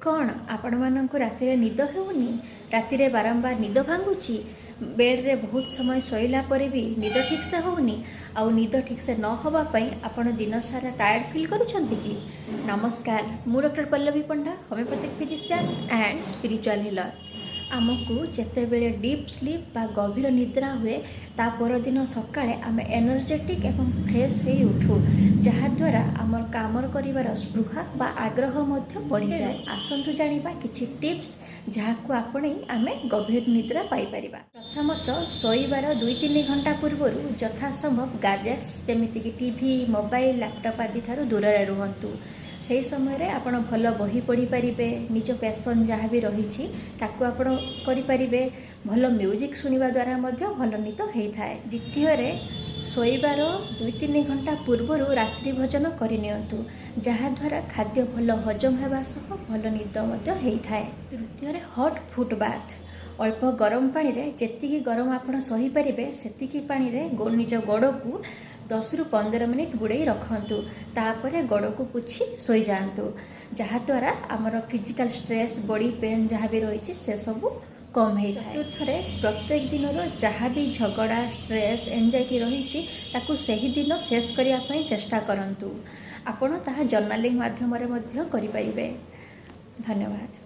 कौन आपण मानक राति निद होनी राति बारंबार निद भांगुची बेड्रे बहुत समय शोला पर भी निद ठीक से होनी आउ निद ठीक से न होगापाई आपण दिन सारा टायर्ड फील करुँच कि। नमस्कार, मु doctor Pallavi Panda, homeopathic physician and spiritual healer. आमको जितेबले डीप स्लीप बा गभीर निद्रा हुए ता परदिन सकाळे आम एनर्जेटिक एवं फ्रेश हो उठू, जहाद्वारा आमर काम कर स्पृहा बा आग्रह बढ़ी जाए। आसतु जानिबा किछि टिप्स जहाको आपणे आमे गभीर निद्रा पाई परिबा। प्रथमतः शोइबार 2-3 घंटा पूर्व यथासंभव गैजेट्स जमिति कि टीवी, मोबाइल, लैपटॉप आदि ठारू दूर रुहंतु। से समय आपण भल बही पढ़ी पारे, निज पैशन जहाँ भी रही ताकू आपण करें। भल म्यूजिक शुणा द्वारा भल निद होता है। द्वितीय शोइबार 2-3 घंटा पूर्व रात्रि भोजन करनियंतु, जहाद्वारा खाद्य भल हजम होगा सह भल निद होता है। तृतीय हॉट फुट बाथ, अल्प गरम पानी रे जेतिकी गरम आपण सही पारे सेतिकी पानी रे निज गोड़ को 10-15 मिनिट बुड़े रखंतु, तापर गोड़ को पुछी सोई जातु, जहाद्वारा आमर फिजिकल स्ट्रेस, बॉडी पेन जहाँ भी रही से सब कम होता है। चतुर्थ, प्रत्येक दिन जहाँ भी झगड़ा, स्ट्रेस, एंजाइटी रही ताकू सही दिन शेष करने चेष्टा करंतु। आपण ताहा जर्नालिंग माध्यम रे करि परिबे। धन्यवाद।